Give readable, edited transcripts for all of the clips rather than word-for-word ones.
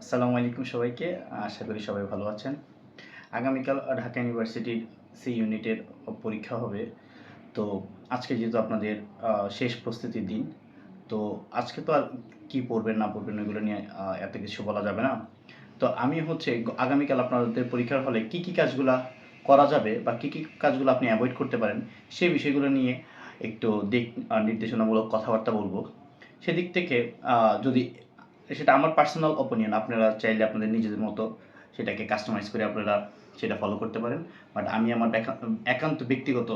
আসসালামু আলাইকুম সবাইকে। আশা করি সবাই ভালো আছেন। আগামীকাল ঢাকা ইউনিভার্সিটির সি ইউনিটের পরীক্ষা হবে। তো আজকে যেহেতু আপনাদের শেষ প্রস্তুতির দিন, তো আজকে তো আর কি পড়বেন না পড়বেন ওইগুলো নিয়ে এত কিছু বলা যাবে না। তো আমি হচ্ছে আগামীকাল আপনাদের পরীক্ষার হলে কি কাজগুলা করা যাবে বা কি কাজগুলো আপনি অ্যাভয়েড করতে পারেন, সেই বিষয়গুলো নিয়ে একটু নির্দেশনামূলক কথাবার্তা বলবো। সেদিক থেকে যদি সেটা আমার পার্সোনাল ওপিনিয়ন, আপনারা চাইলে আপনাদের নিজেদের মতো সেটাকে কাস্টমাইজ করে আপনারা সেটা ফলো করতে পারেন। বাট আমি আমার একান্ত ব্যক্তিগত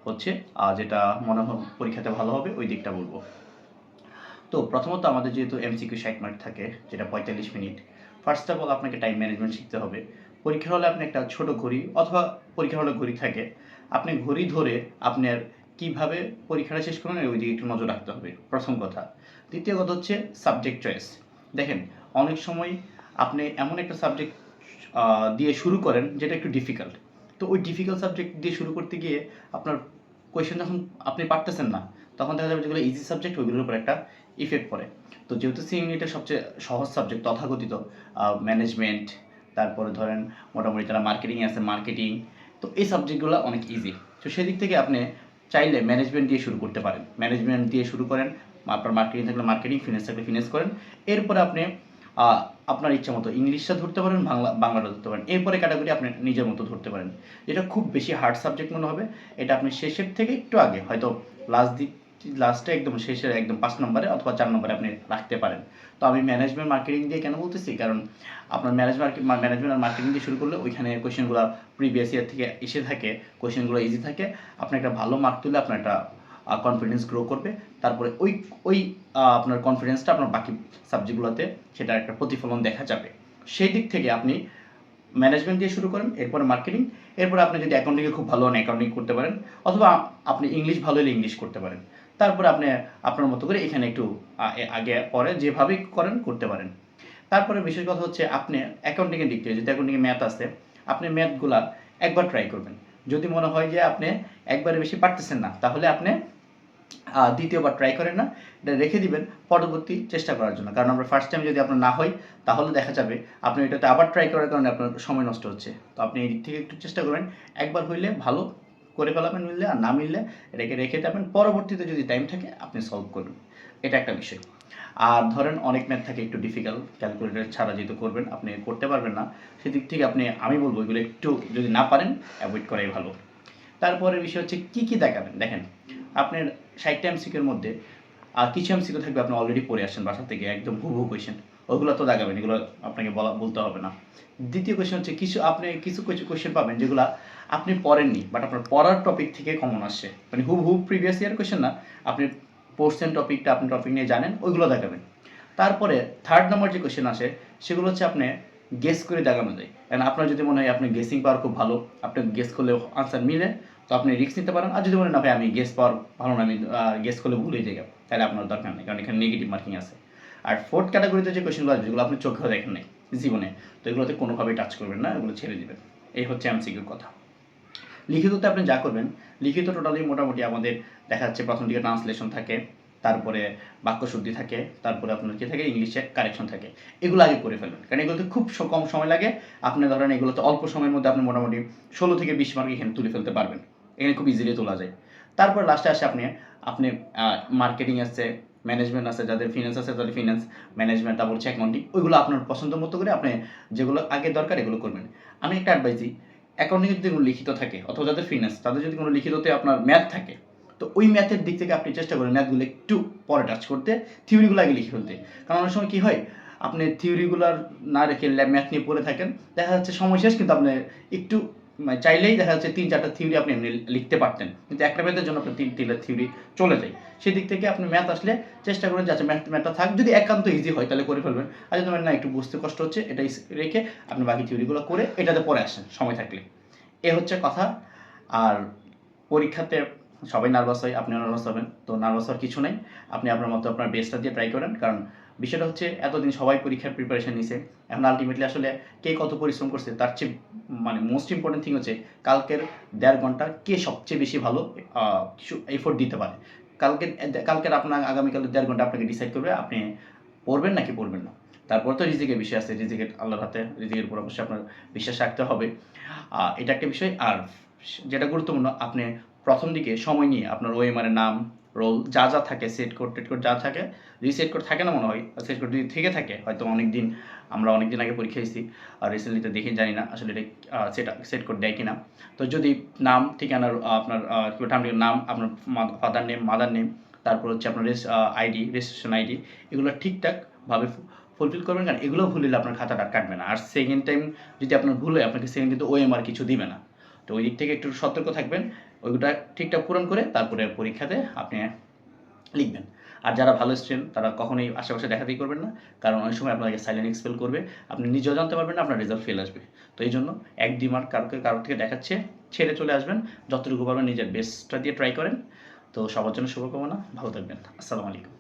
হচ্ছে যেটা মনে হয় পরীক্ষাতে ভালো হবে ওই দিকটা বলবো। তো প্রথমত আমাদের যেহেতু এমসিকিউ 60 মার্ক থাকে, যেটা 45 মিনিট, ফার্স্ট অফ অল আপনাকে টাইম ম্যানেজমেন্ট শিখতে হবে। পরীক্ষার হলে আপনি একটা ছোট ঘড়ি অথবা পরীক্ষার হলে ঘড়ি থাকে, আপনি ঘড়ি ধরে আপনার কিভাবে পরীক্ষাটা শেষ করবেন ওই দিকে একটু নজর রাখতে হবে, প্রথম কথা। দ্বিতীয় কথা হচ্ছে সাবজেক্ট চয়েস। দেখেন, অনেক সময় আপনি এমন একটা সাবজেক্ট দিয়ে শুরু করেন যেটা একটু ডিফিকাল্ট। তো ওই ডিফিকাল্ট সাবজেক্ট দিয়ে শুরু করতে গিয়ে আপনার কোয়েশ্চেন যখন আপনি পারতেছেন না, তখন দেখা যাবে যেগুলো ইজি সাবজেক্ট ওইগুলোর উপর একটা ইফেক্ট পড়ে। তো যেহেতু সি ইউনিটের সবচেয়ে সহজ সাবজেক্ট তথাকথিত ম্যানেজমেন্ট, তারপরে ধরেন মোটামুটি যারা মার্কেটিংয়ে আছে মার্কেটিং, তো এই সাবজেক্টগুলো অনেক ইজি। তো সেদিক থেকে আপনি চাইলে ম্যানেজমেন্ট দিয়ে শুরু করতে পারেন, ম্যানেজমেন্ট দিয়ে শুরু করেন। আপনার মার্কেটিং থাকলে মার্কেটিং, ফিনান্স থাকলে ফিনান্স করেন। এরপরে আপনি আপনার ইচ্ছা মতো ইংলিশটা ধরতে পারেন, বাংলাটা ধরতে পারেন। এরপরে ক্যাটাগরি আপনি নিজের মতো ধরতে পারেন। যেটা খুব বেশি হার্ড সাবজেক্ট মনে হবে, এটা আপনি শেষের থেকে একটু আগে হয়তো লাস্টে একদম শেষের একদম 5 নম্বরে অথবা 4 নম্বরে আপনি রাখতে পারেন। তো আমি ম্যানেজমেন্ট মার্কেটিং দিয়ে কেন বলতেছি, কারণ আপনার ম্যানেজমেন্ট আর মার্কেটিং দিয়ে শুরু করলে ওইখানে কোয়েশ্চেনগুলো প্রিভিয়াস ইয়ার থেকে এসে থাকে, কোয়েশ্চেনগুলো ইজি থাকে। আপনি একটা ভালো মার্ক তুলে আপনার একটা কনফিডেন্স গ্রো করবে। তারপরে ওই ওই আপনার কনফিডেন্সটা আপনার বাকি সাবজেক্টগুলোতে সেটার একটা প্রতিফলন দেখা যাবে। সেই দিক থেকে আপনি ম্যানেজমেন্ট দিয়ে শুরু করেন, এরপরে মার্কেটিং, এরপরে আপনি যদি অ্যাকাউন্টিংয়ে খুব ভালো হন অ্যাকাউন্টিং করতে পারেন, অথবা আপনি ইংলিশ ভালো হলে ইংলিশ করতে পারেন। তারপরে আপনি আপনার মতো করে এখানে একটু আগে পরে যেভাবেই করেন করতে পারেন। তারপরে বিশেষ কথা হচ্ছে আপনি অ্যাকাউন্টিংয়ের দিক থেকে যদি অ্যাকাউন্টিংয়ে ম্যাথ আছে, আপনি ম্যাথগুলা একবার ট্রাই করবেন। যদি মনে হয় যে আপনি একবারে বেশি পারতেছেন না, তাহলে আপনি দ্বিতীয়বার ট্রাই করেন না, এটা রেখে দিবেন পরবর্তী চেষ্টা করার জন্য। কারণ আমরা ফার্স্ট টাইম যদি আপনার না হয়, তাহলে দেখা যাবে আপনি এটাতে আবার ট্রাই করার কারণে আপনার সময় নষ্ট হচ্ছে। তো আপনি এই দিক থেকে একটু চেষ্টা করবেন, একবার হইলে ভালো করে ফেলাবেন, মিললে আর না মিললে এটাকে রেখে দেবেন, পরবর্তীতে যদি টাইম থাকে আপনি সলভ করবেন। এটা একটা বিষয়। আর ধরেন অনেক ম্যাথ থাকে একটু ডিফিকাল্ট, ক্যালকুলেটর ছাড়া যেহেতু করবেন আপনি করতে পারবেন না, সেদিক থেকে আমি বলবো এগুলো একটু যদি না পারেন অ্যাভয়েড করাই ভালো। তারপরের বিষয় হচ্ছে কী দেখাবেন। দেখেন, আপনার 60টা এমসিকিউর মধ্যে কিছু এমসিকিউ থাকবে আপনি অলরেডি পড়ে আসছেন বাসা থেকে, একদম হুবহু কোয়েশ্চেন, ওগুলো তো দেখাবেন, এগুলো আপনাকে বলতে হবে না। দ্বিতীয় কোয়েশ্চেন হচ্ছে কিছু কোয়েশ্চেন পাবেন যেগুলো আপনি পড়েননি, বাট আপনার পড়ার টপিক থেকে কমন আসছে, মানে হুবহু প্রিভিয়াস ইয়ার কোয়েশ্চেন না, আপনি পড়ছেন টপিকটা, আপনি টপিক নিয়ে জানেন, ওইগুলো দেখাবেন। তারপরে থার্ড নম্বর যে কোয়েশ্চেন আসে সেগুলো হচ্ছে আপনি গেস করে দেখানো যায়। কারণ আপনার যদি মনে হয় আপনি গেসিং পাওয়ার খুব ভালো, আপনি গেস করলে আনসার মিলে, তো আপনি রিস্ক নিতে পারেন। আর যদি বলেন না ভাই আমি গেস পাওয়ার ভালো না, আমি গেস করলে ভুল হয়ে যাবে, তাহলে আপনার দরকার নেই, কারণ এখানে নেগেটিভ মার্কিং আছে। আর ফোর্থ ক্যাটাগরিতে যে কোয়েশ্চেনগুলো আছে যেগুলো আপনি চোখেও দেখেন নাই জীবনে, তো এগুলোতে কোনোভাবেই টাচ করবেন না, এগুলো ছেড়ে দেবেন। এই হচ্ছে এমসিকিউর কথা। লিখিততে আপনি যা করবেন, লিখিত টোটালি মোটামুটি আমাদের দেখা যাচ্ছে প্রথম দিকে ট্রান্সলেশন থাকে, তারপরে বাক্যশুদ্ধি থাকে, তারপরে আপনার কী থাকে, ইংলিশে কারেকশন থাকে। এগুলো আগে করে ফেলবেন, কারণ এগুলোতে খুব কম সময় লাগে। আপনি ধরেন এগুলোতে অল্প সময়ের মধ্যে আপনি মোটামুটি 16 থেকে 20 মার্ক এখানে তুলে ফেলতে পারবেন, এখানে খুব ইজিলি তোলা যায়। তারপর লাস্টে আসে আপনি আপনি মার্কেটিং আছে, ম্যানেজমেন্ট আছে, যাদের ফিনান্স আছে তাদের ফিনান্স ম্যানেজমেন্ট, তারপর হচ্ছে অ্যাকাউন্টিং, ওইগুলো আপনার পছন্দ মতো করে আপনি যেগুলো আগে দরকার এগুলো করবেন। আমি একটা অ্যাডভাইস দিই, অ্যাকাউন্টিংয়ে যদি কোনো লিখিত থাকে অথবা যাদের ফিনান্স তাদের যদি কোনো লিখিততে আপনার ম্যাথ থাকে, তো ওই ম্যাথের দিক থেকে আপনি চেষ্টা করেন ম্যাথগুলো একটু পরে টাচ করতে, থিওরিগুলো আগে লিখে ফেলতে। কারণ অনেক সময় কী হয়, আপনি থিওরিগুলো না রেখে ম্যাথ নিয়ে পড়ে থাকেন, দেখা যাচ্ছে সময় শেষ, কিন্তু আপনি একটু চাইলেই দেখা যাচ্ছে 3-4টা থিওরি আপনি এমনি লিখতে পারতেন, কিন্তু একটা ম্যাথের জন্য আপনার 3টা থিওরি চলে যায়। সেদিক থেকে আপনি ম্যাথ আসলে চেষ্টা করেন যে আচ্ছা ম্যাথটা থাক, যদি একান্ত ইজি হয় তাহলে করে ফেলবেন, আর যদি না একটু বুঝতে কষ্ট হচ্ছে এটাই রেখে আপনি বাকি থিওরিগুলো করে এটাতে পরে আসেন সময় থাকলে। এ হচ্ছে কথা। আর পরীক্ষাতে সবাই নার্ভাস হয়, আপনিও নার্ভাস হবেন, তো নার্ভাস হওয়ার কিছু নেই। আপনি আপনার মতো আপনার বেস্টটা দিয়ে ট্রাই করেন, কারণ বিষয়টা হচ্ছে এতদিন সবাই পরীক্ষার প্রিপারেশন নিছে, এখন আলটিমেটলি আসলে কে কত পরিশ্রম করছে তার চেয়ে মানে মোস্ট ইম্পর্টেন্ট থিং হচ্ছে কালকের 1.5 ঘন্টা কে সবচেয়ে বেশি ভালো কিছু এফোর্ট দিতে পারে। কালকের কালকের আপনার আগামীকালের 1.5 ঘন্টা আপনাকে ডিসাইড করবে আপনি পড়বেন নাকি পড়বেন না। তারপর তো রিজিকের বিষয় আছে, রিজিকের আল্লাহর হাতে, রিজিকের উপর অবশ্যই আপনার বিশ্বাস রাখতে হবে। এটা একটা বিষয়। আর যেটা গুরুত্বপূর্ণ, আপনি প্রথম দিকে সময় নিয়ে আপনার ওএমআরের নাম, রোল যা যা থাকে, সেট কোড টেট কোড যা থাকে, যদি সেট কোড থাকে না মনে হয়, সেট কোড যদি থেকে থাকে, হয়তো আমরা অনেক দিন আগে পরীক্ষা দিয়েছি, আর রিসেন্টলিতে দেখে জানি না আসলে এটা সেট কোড দেয় কিনা। তো যদি নাম, ঠিকানার আপনার নাম, আপনার ফাদার নেম, মাদার নেম, তারপর হচ্ছে আপনার আইডি, রেজিস্ট্রেশন আইডি, এগুলো ঠিকঠাকভাবে ফুলফিল করবেন, কারণ এগুলো ভুল হলে আপনার খাতাটা কাটবে না। আর সেকেন্ড টাইম যদি আপনার ভুল হয়, আপনাকে সেকেন্ড কিন্তু ওএমআর কিছু দিবে না। তো ওই দিক থেকে একটু সতর্ক থাকবেন, ওইটা ঠিকঠাক পূরণ করে তারপরে পরীক্ষাতে আপনি লিখবেন। আর যারা ভালো স্টুডেন্ট তারা কখনোই আশেপাশে দেখাতেই করবেন না, কারণ অনেক সময় আপনাকে সাইলেন্ট এক্সপেল করবে, আপনি নিজেও জানতে পারবেন না, আপনার রেজাল্ট ফেল আসবে। তো এই জন্য এক দুই মার্ক কারোর থেকে দেখাচ্ছে ছেড়ে চলে আসবেন, যতটুকু পারবেন নিজের বেস্টটা দিয়ে ট্রাই করেন। তো সবার জন্য শুভকামনা, ভালো থাকবেন। আসসালামু আলাইকুম।